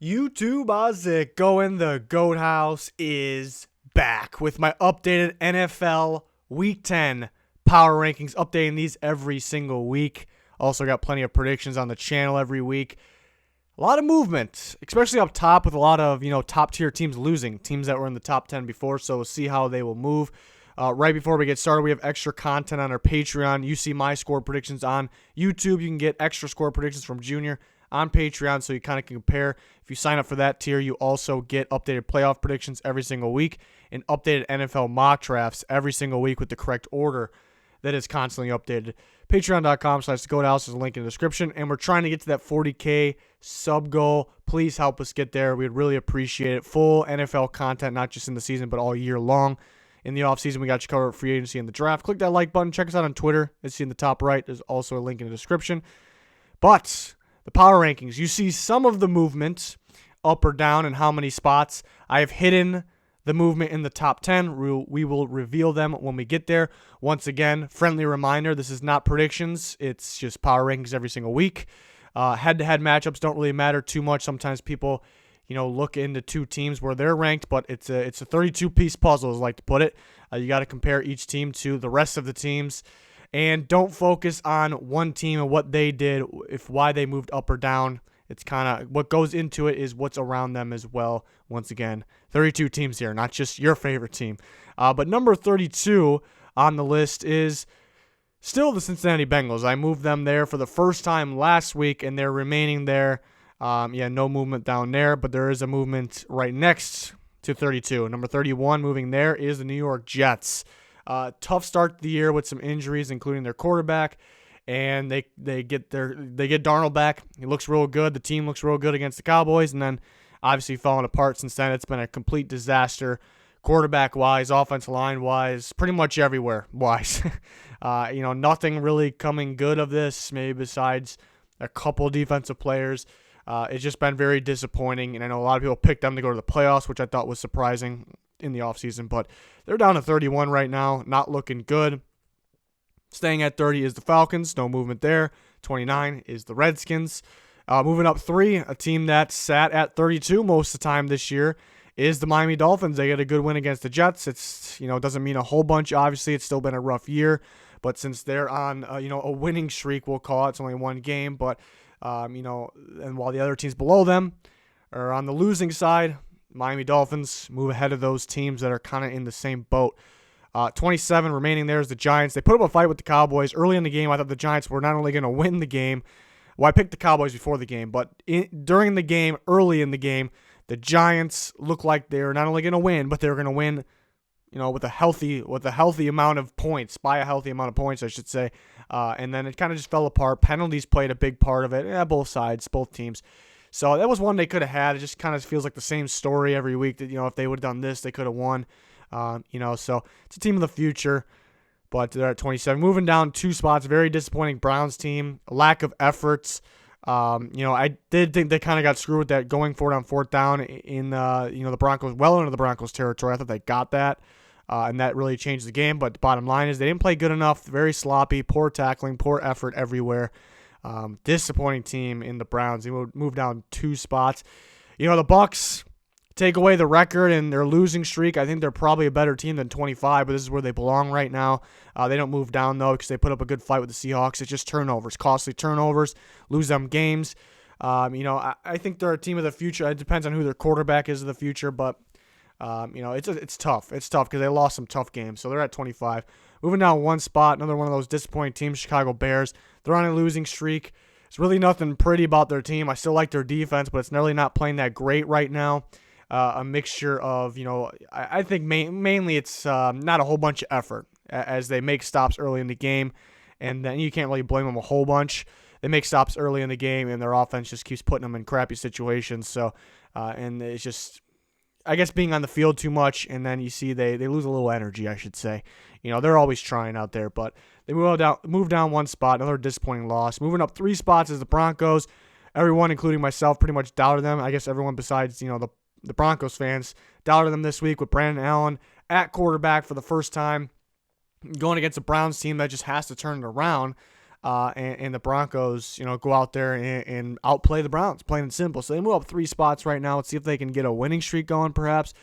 YouTube, how's it going? The Goat House is back with my updated NFL Week 10 power rankings, updating these every single week. Also got plenty of predictions on the channel every week. A lot of movement, especially up top with a lot of, top tier teams losing, teams that were in the top 10 before, so we'll see how they will move. Right before we get started, we have extra content on our Patreon. You see my score predictions on YouTube. You can get extra score predictions from Junior on Patreon, so you kind of can compare. If you sign up for that tier, you also get updated playoff predictions every single week and updated NFL mock drafts every single week with the correct order that is constantly updated. Patreon.com/GoatHouse is a link in the description, and we're trying to get to that 40K sub goal. Please help us get there. We'd really appreciate it. Full NFL content, not just in the season, but all year long. In the offseason, we got you covered free agency and the draft. Click that like button. Check us out on Twitter. As you see in the top right, there's also a link in the description. But the power rankings, you see some of the movement up or down and how many spots. I have hidden the movement in the top 10. We will reveal them when we get there. Once again, friendly reminder, this is not predictions. It's just power rankings every single week. Head-to-head matchups don't really matter too much. Sometimes people, look into two teams where they're ranked, but it's a 32-piece puzzle, as I like to put it. You got to compare each team to the rest of the teams. And don't focus on one team and what they did, why they moved up or down. It's kind of what goes into it is what's around them as well. Once again, 32 teams here, not just your favorite team. But number 32 on the list is still the Cincinnati Bengals. I moved them there for the first time last week, and they're remaining there. No movement down there, but there is a movement right next to 32. Number 31 moving there is the New York Jets. Tough start to the year with some injuries, including their quarterback, and they get Darnold back. He looks real good. The team looks real good against the Cowboys, and then obviously falling apart since then. It's been a complete disaster, quarterback-wise, offensive line-wise, pretty much everywhere-wise. Nothing really coming good of this, maybe besides a couple defensive players. It's just been very disappointing, and I know a lot of people picked them to go to the playoffs, which I thought was surprising in the offseason, but they're down to 31 right now, not looking good. Staying at 30 is the Falcons, no movement there. 29 is the Redskins. Moving up 3, a team that sat at 32 most of the time this year is the Miami Dolphins. They get a good win against the Jets. It's, doesn't mean a whole bunch, obviously. It's still been a rough year, but since they're on, a winning streak, we'll call it. It's only one game, but, and while the other teams below them are on the losing side, Miami Dolphins move ahead of those teams that are kind of in the same boat. 27 remaining there is the Giants. They put up a fight with the Cowboys. Early in the game, I thought the Giants were not only going to win the game. Well, I picked the Cowboys before the game, but during the game, early in the game, the Giants looked like they were not only going to win, but they were going to win, with a healthy amount of points, by a healthy amount of points, I should say. And then it kind of just fell apart. Penalties played a big part of it. Both sides, both teams. So that was one they could have had. It just kind of feels like the same story every week that, if they would have done this, they could have won. So it's a team of the future, but they're at 27. Moving down 2 spots, very disappointing Browns team, lack of efforts. I did think they kind of got screwed with that going for it on 4th down in, the Broncos, well into the Broncos territory. I thought they got that, and that really changed the game. But the bottom line is they didn't play good enough, very sloppy, poor tackling, poor effort everywhere. Disappointing team in the Browns. They moved down 2 spots. The Bucks take away the record and their losing streak. I think they're probably a better team than 25, but this is where they belong right now. They don't move down, though, because they put up a good fight with the Seahawks. It's just turnovers, costly turnovers, lose them games. I think they're a team of the future. It depends on who their quarterback is in the future, but, it's tough. It's tough because they lost some tough games, so they're at 25. Moving down 1 spot, another one of those disappointing teams, Chicago Bears. They're on a losing streak. There's really nothing pretty about their team. I still like their defense, but it's really not playing that great right now. A mixture of, I think mainly it's not a whole bunch of effort as they make stops early in the game, and then you can't really blame them a whole bunch. They make stops early in the game, and their offense just keeps putting them in crappy situations. So, and it's just, I guess, being on the field too much, and then you see they lose a little energy, I should say. They're always trying out there, but they move down 1 spot, another disappointing loss. Moving up 3 spots is the Broncos. Everyone, including myself, pretty much doubted them. I guess everyone besides, the Broncos fans doubted them this week with Brandon Allen at quarterback for the first time, going against a Browns team that just has to turn it around. and the Broncos, go out there and outplay the Browns, plain and simple. So they move up 3 spots right now. Let's see if they can get a winning streak going, perhaps.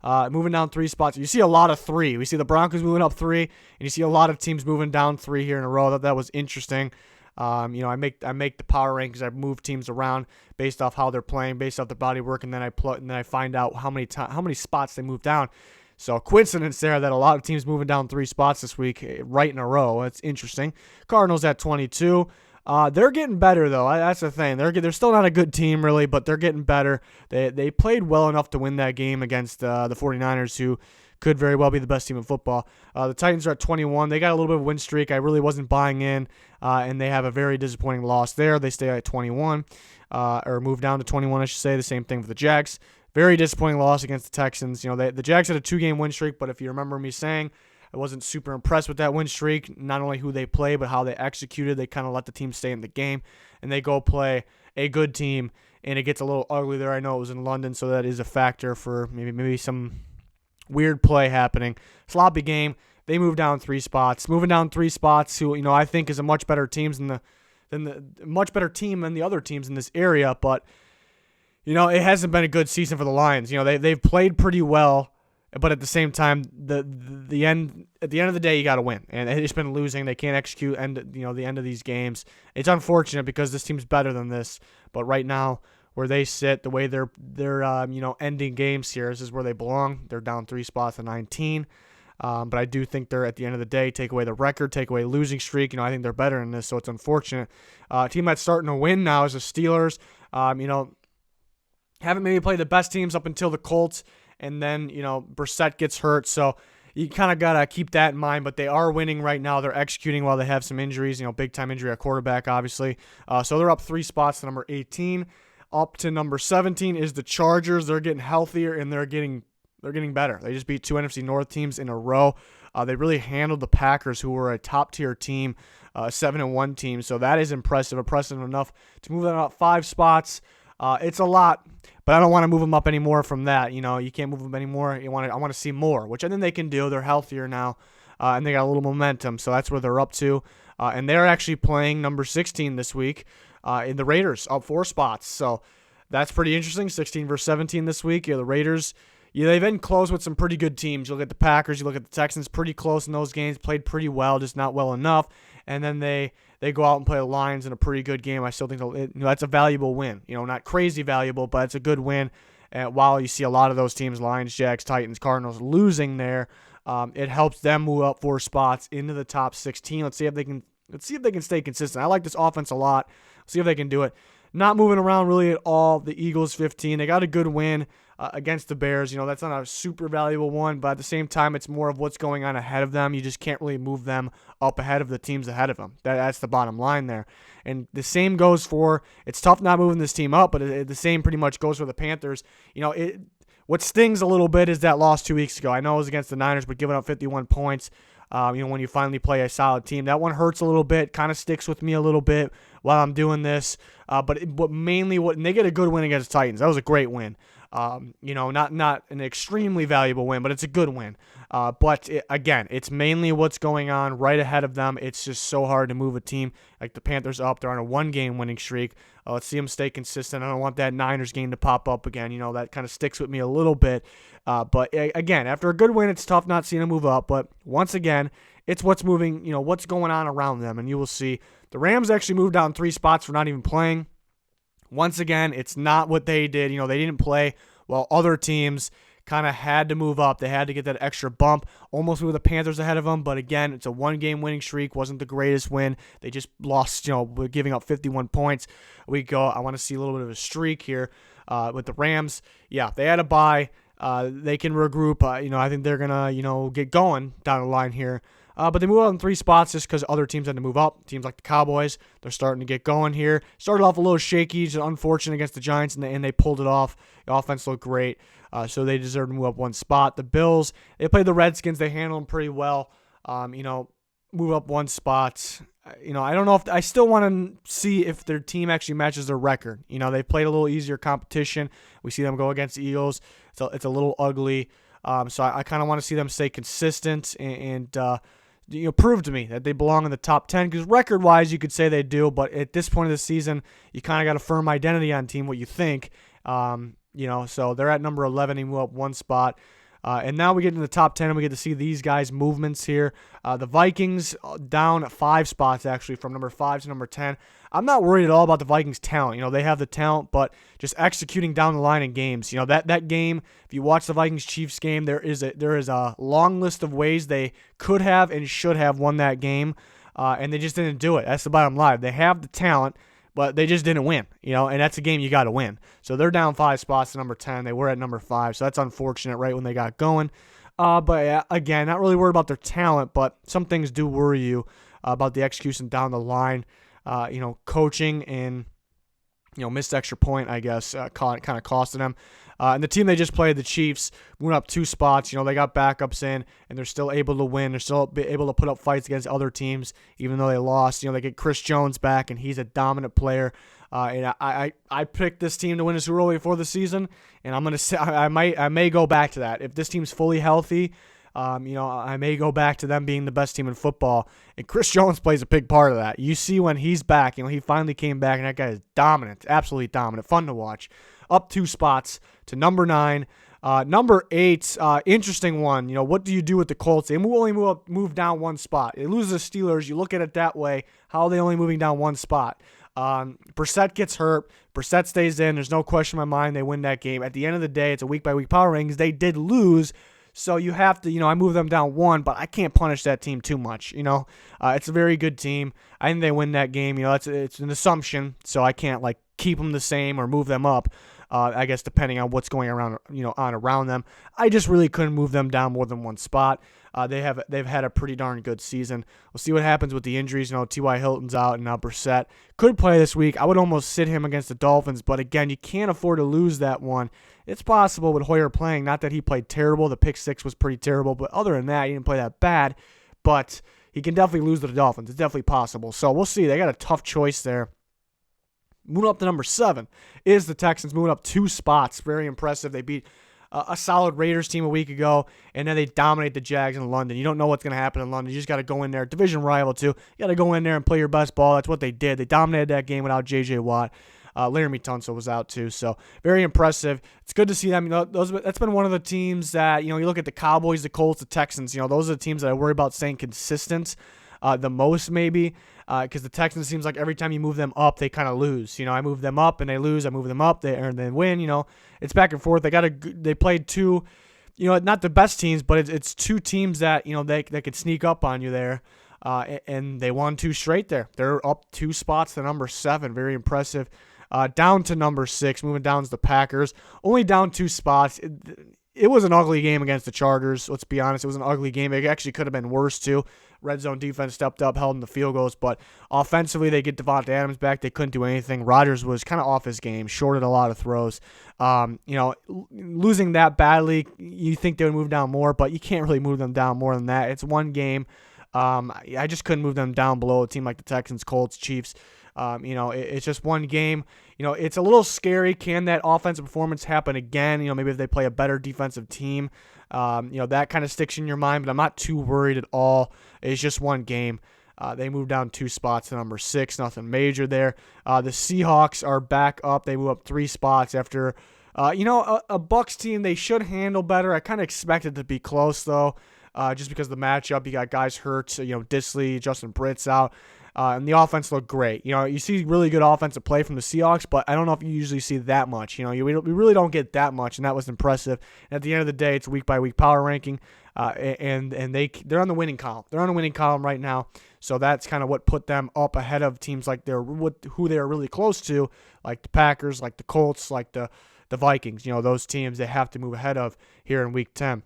Moving down 3 spots. You see a lot of 3. We see the Broncos moving up 3, and you see a lot of teams moving down 3 here in a row. That was interesting. I make the power rankings. I move teams around based off how they're playing, based off their body work, and then I find out how many spots they move down. So coincidence there that a lot of teams moving down 3 spots this week, right in a row. That's interesting. Cardinals at 22. They're getting better though. That's the thing. They're still not a good team really, but they're getting better. They played well enough to win that game against the 49ers, who could very well be the best team in football. The Titans are at 21. They got a little bit of a win streak. I really wasn't buying in, and they have a very disappointing loss there. They stay at 21, or move down to 21, I should say. The same thing for the Jags. Very disappointing loss against the Texans. The Jags had a 2-game win streak, but if you remember me saying, I wasn't super impressed with that win streak. Not only who they play, but how they executed. They kind of let the team stay in the game, and they go play a good team, and it gets a little ugly there. I know it was in London, so that is a factor for maybe some weird play happening. Sloppy game. They move down 3 spots. Moving down 3 spots, who I think is a much better team than the other teams in this area, but it hasn't been a good season for the Lions. They've played pretty well, but at the same time, at the end of the day, you got to win, and it's been losing. They can't execute the end of these games. It's unfortunate because this team's better than this, but right now, where they sit, the way they're ending games here, this is where they belong. They're down 3 spots to 19. But I do think they're, at the end of the day, take away the record, take away losing streak. I think they're better than this, so it's unfortunate. Team that's starting to win now is the Steelers. Haven't maybe played the best teams up until the Colts, and then, Brissett gets hurt, so you kind of got to keep that in mind, but they are winning right now. They're executing while they have some injuries, big-time injury at quarterback, obviously. So they're up 3 spots to number 18. Up to number 17 is the Chargers. They're getting healthier, and they're getting better. They just beat 2 NFC North teams in a row. They really handled the Packers, who were a top-tier team, 7-1 team. So that is impressive enough to move them up 5 spots. It's a lot, but I don't want to move them up anymore from that. You can't move them anymore. I want to see more, which I think they can do. They're healthier now, and they got a little momentum. So that's where they're up to. And they're actually playing number 16 this week in the Raiders, up 4 spots. So that's pretty interesting, 16 versus 17 this week. The Raiders, they've been close with some pretty good teams. You look at the Packers, you look at the Texans, pretty close in those games, played pretty well, just not well enough. And then they go out and play the Lions in a pretty good game. I still think that's a valuable win. Not crazy valuable, but it's a good win. And while you see a lot of those teams, Lions, Jags, Titans, Cardinals, losing there, it helps them move up 4 spots into the top 16. Let's see if they can stay consistent. I like this offense a lot. See if they can do it. Not moving around really at all. The Eagles 15. They got a good win against the Bears. That's not a super valuable one, but at the same time, it's more of what's going on ahead of them. You just can't really move them up ahead of the teams ahead of them. That's the bottom line there. And the same goes for, it's tough not moving this team up, but the same pretty much goes for the Panthers. What stings a little bit is that loss 2 weeks ago. I know it was against the Niners, but giving up 51 points, when you finally play a solid team, that one hurts a little bit, kind of sticks with me a little bit while I'm doing this. But they get a good win against the Titans. That was a great win. Not an extremely valuable win, but it's a good win. But it's mainly what's going on right ahead of them. It's just so hard to move a team like the Panthers up. They're on a 1-game winning streak. Let's see them stay consistent. I don't want that Niners game to pop up again. That kind of sticks with me a little bit. But again, after a good win, it's tough not seeing them move up. But once again, it's what's moving, what's going on around them. And you will see the Rams actually moved down 3 spots for not even playing. Once again, it's not what they did. They didn't play while other teams kind of had to move up. They had to get that extra bump. Almost moved the Panthers ahead of them, but again, it's a 1-game winning streak. Wasn't the greatest win. They just lost, giving up 51 points. I want to see a little bit of a streak here with the Rams. Yeah, they had a bye. They can regroup. I think they're going to, get going down the line here. But they moved up in 3 spots just because other teams had to move up. Teams like the Cowboys, they're starting to get going here. Started off a little shaky, just unfortunate against the Giants, and they pulled it off. The offense looked great, so they deserve to move up 1 spot. The Bills, they played the Redskins. They handled them pretty well. Move up 1 spot. I don't know I still want to see if their team actually matches their record. They played a little easier competition. We see them go against the Eagles. So it's a little ugly. So I kind of want to see them stay consistent and prove to me that they belong in the top 10, because record-wise you could say they do, but at this point of the season you kind of got a firm identity on team, what you think. So they're at number 11 and move up one spot. And now we get into the top 10 and we get to see these guys' movements here. The Vikings down 5 spots, actually, from number 5 to number 10. I'm not worried at all about the Vikings' talent. They have the talent, but just executing down the line in games. That game, if you watch the Vikings-Chiefs game, there is a long list of ways they could have and should have won that game, and they just didn't do it. That's the bottom line. They have the talent, but they just didn't win, and that's a game you got to win. So they're down 5 spots to number 10. They were at number 5, so that's unfortunate right when they got going. But again, not really worried about their talent, but some things do worry you about the execution down the line. Coaching and, missed extra point, I guess, kind of costing them. And the team they just played, the Chiefs, went up 2 spots. They got backups in, and they're still able to win. They're still able to put up fights against other teams, even though they lost. They get Chris Jones back, and he's a dominant player. And I picked this team to win a Super Bowl before the season, and I'm gonna say I may go back to that if this team's fully healthy. I may go back to them being the best team in football, and Chris Jones plays a big part of that. You see when he's back, he finally came back, and that guy is dominant, absolutely dominant, fun to watch. Up 2 spots to number 9. Number 8, interesting one. What do you do with the Colts? They only move down 1 spot. They lose the Steelers. You look at it that way. How are they only moving down 1 spot? Brissett gets hurt. Brissett stays in. There's no question in my mind they win that game. At the end of the day, it's a week-by-week power rankings. They did lose. So you have to, I move them down 1, but I can't punish that team too much. It's a very good team. I think they win that game. It's an assumption, so I can't keep them the same or move them up. I guess depending on what's going around them. I just really couldn't move them down more than 1 spot. They've had a pretty darn good season. We'll see what happens with the injuries. T.Y. Hilton's out, and now Brissett could play this week. I would almost sit him against the Dolphins, but again, you can't afford to lose that one. It's possible with Hoyer playing. Not that he played terrible. The pick 6 was pretty terrible, but other than that, he didn't play that bad. But he can definitely lose to the Dolphins. It's definitely possible. So we'll see. They got a tough choice there. Moving up to number 7 is the Texans, moving up 2 spots. Very impressive. They beat a solid Raiders team a week ago, and then they dominate the Jags in London. You don't know what's going to happen in London. You just got to go in there. Division rival, too. You got to go in there and play your best ball. That's what they did. They dominated that game without J.J. Watt. Laramie Tunsil was out, too. So very impressive. It's good to see them. That's been one of the teams that, you look at the Cowboys, the Colts, the Texans. Those are the teams that I worry about staying consistent the most, maybe. Because the Texans seems like every time you move them up, they kind of lose. I move them up and they lose. I move them up, they earn, then win. It's back and forth. They played 2, not the best teams, but it's 2 teams that they could sneak up on you there, and they won 2 straight there. They're up 2 spots to number 7. Very impressive. Down to number 6, moving down to the Packers. Only down 2 spots. It was an ugly game against the Chargers. Let's be honest. It was an ugly game. It actually could have been worse, too. Red zone defense stepped up, held in the field goals, but offensively, they get Devontae Adams back. They couldn't do anything. Rodgers was kind of off his game, shorted a lot of throws. Losing that badly, you think they would move down more, but you can't really move them down more than that. It's one game. I just couldn't move them down below a team like the Texans, Colts, Chiefs. It's just one game. It's a little scary. Can that offensive performance happen again? Maybe if they play a better defensive team, that kind of sticks in your mind, but I'm not too worried at all. It's just one game. They move down 2 spots to number 6. Nothing major there. The Seahawks are back up. They move up 3 spots after, a Bucs team they should handle better. I kind of expected to be close, though, just because of the matchup. You got guys hurt, Disley, Justin Britt's out. And the offense looked great. You see really good offensive play from the Seahawks, but I don't know if you usually see that much. We really don't get that much, and that was impressive. And at the end of the day, it's week-by-week power ranking, and they're on the winning column. They're on the winning column right now, so that's kind of what put them up ahead of teams like who they are really close to, like the Packers, like the Colts, like the Vikings. Those teams they have to move ahead of here in Week 10.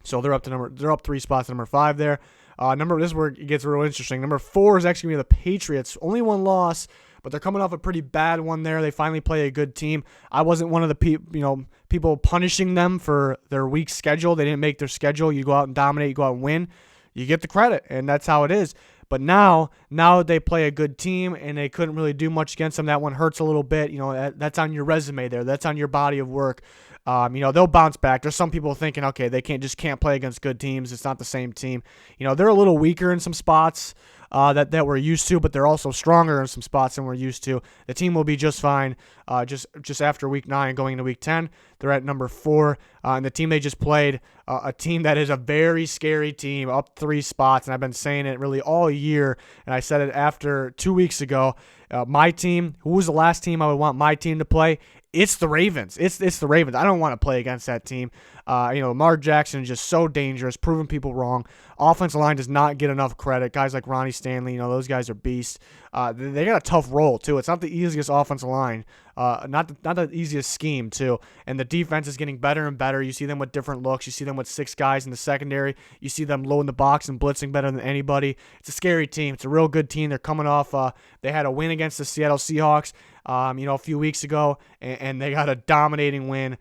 So they're up 3 spots to number 5 there. This is where it gets real interesting. Number 4 is actually going to be the Patriots. Only 1 loss, but they're coming off a pretty bad one there. They finally play a good team. I wasn't one of the people punishing them for their weak schedule. They didn't make their schedule. You go out and dominate. You go out and win. you get the credit, and that's how it is. But now they play a good team, and they couldn't really do much against them. That one hurts a little bit. That's on your resume there. That's on your body of work. They'll bounce back. There's some people thinking, okay, they just can't play against good teams. It's not the same team. They're a little weaker in some spots that we're used to, but they're also stronger in some spots than we're used to. The team will be just fine. Just after week 9 going into week 10, they're at number 4. And the team they just played, a team that is a very scary team, up 3 spots. And I've been saying it really all year. And I said it after 2 weeks ago. My team, who was the last team I would want my team to play? It's the Ravens. It's the Ravens. I don't want to play against that team. Lamar Jackson is just so dangerous, proving people wrong. Offensive line does not get enough credit. Guys like Ronnie Stanley, those guys are beasts. They got a tough role, too. It's not the easiest offensive line. Not the easiest scheme, too. And the defense is getting better and better. You see them with different looks. You see them with 6 guys in the secondary. You see them low in the box and blitzing better than anybody. It's a scary team. It's a real good team. They're coming off, they had a win against the Seattle Seahawks, a few weeks ago, and they got a dominating win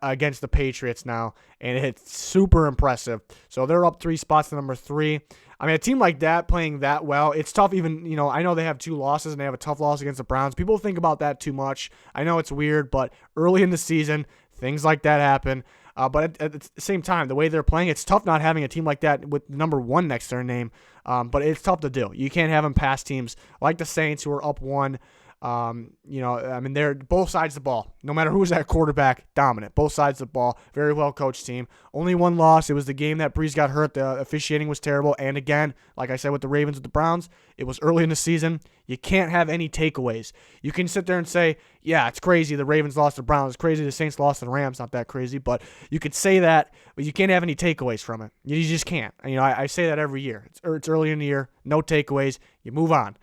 against the Patriots now, and it's super impressive. So they're up 3 spots to number 3. A team like that playing that well, it's tough even, I know they have 2 losses and they have a tough loss against the Browns. People think about that too much. I know it's weird, but early in the season, things like that happen. But at the same time, the way they're playing, it's tough not having a team like that with number 1 next to their name. But it's tough to do. You can't have them pass teams like the Saints who are up 1. They're both sides of the ball. No matter who's at quarterback, dominant. Both sides of the ball. Very well coached team. Only 1 loss. It was the game that Breeze got hurt. The officiating was terrible. And again, like I said with the Ravens, with the Browns, it was early in the season. You can't have any takeaways. You can sit there and say, yeah, it's crazy the Ravens lost to the Browns. It's crazy the Saints lost to the Rams. Not that crazy, but you could say that, but you can't have any takeaways from it. You just can't. I say that every year. It's early in the year. No takeaways. You move on.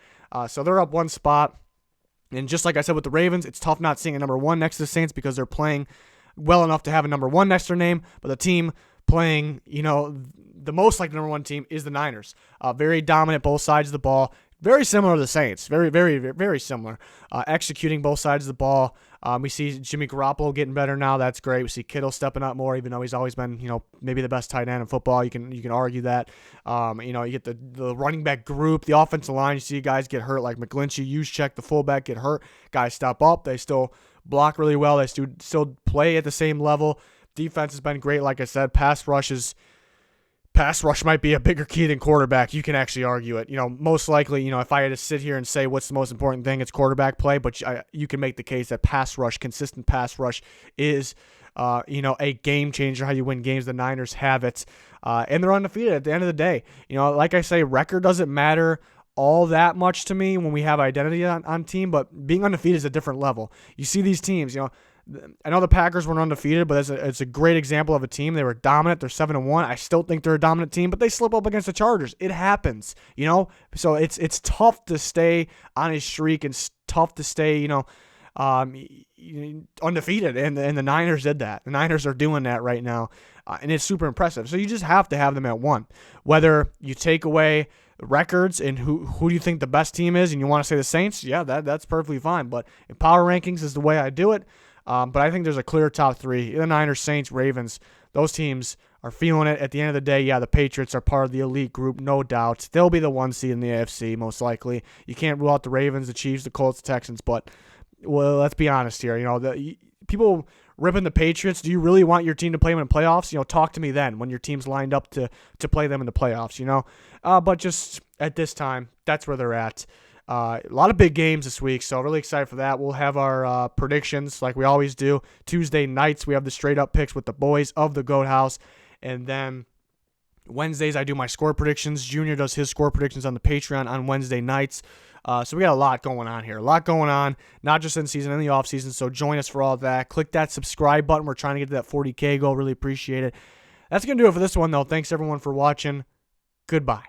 So they're up 1 spot. And just like I said with the Ravens, it's tough not seeing a number 1 next to the Saints because they're playing well enough to have a number 1 next to their name. But the team playing, the most like the number 1 team is the Niners. Very dominant, both sides of the ball. Very similar to the Saints. Very, very, very similar. Executing both sides of the ball. We see Jimmy Garoppolo getting better now. That's great. We see Kittle stepping up more, even though he's always been, maybe the best tight end in football. You can argue that. You get the running back group, the offensive line. You see guys get hurt like McGlinchey, Juszczyk, the fullback get hurt. Guys step up. They still block really well. They still play at the same level. Defense has been great. Like I said, pass rush might be a bigger key than quarterback. You can actually argue it. Most likely, if I had to sit here and say what's the most important thing, it's quarterback play. But you can make the case that consistent pass rush is, a game changer. How you win games. The Niners have it, and they're undefeated at the end of the day. Like I say, record doesn't matter all that much to me when we have identity on team. But being undefeated is a different level. You see these teams, I know the Packers weren't undefeated, but it's a great example of a team. They were dominant. They're 7-1. I still think they're a dominant team, but they slip up against the Chargers. It happens, So it's tough to stay on a streak and tough to stay, undefeated. And the Niners did that. The Niners are doing that right now, and it's super impressive. So you just have to have them at 1. Whether you take away records and who do you think the best team is, and you want to say the Saints, yeah, that's perfectly fine. But in power rankings is the way I do it. But I think there's a clear top 3. The Niners, Saints, Ravens, those teams are feeling it. At the end of the day, yeah, the Patriots are part of the elite group, no doubt. They'll be the 1 seed in the AFC, most likely. You can't rule out the Ravens, the Chiefs, the Colts, the Texans. But, well, let's be honest here. People ripping the Patriots, do you really want your team to play them in the playoffs? Talk to me then when your team's lined up to play them in the playoffs, But just at this time, that's where they're at. A lot of big games this week, so really excited for that. We'll have our predictions like we always do. Tuesday nights, we have the straight-up picks with the boys of the Goat House. And then Wednesdays, I do my score predictions. Junior does his score predictions on the Patreon on Wednesday nights. So we got a lot going on here. A lot going on, not just in season, in the off season. So join us for all of that. Click that subscribe button. We're trying to get to that 40K goal. Really appreciate it. That's going to do it for this one, though. Thanks, everyone, for watching. Goodbye.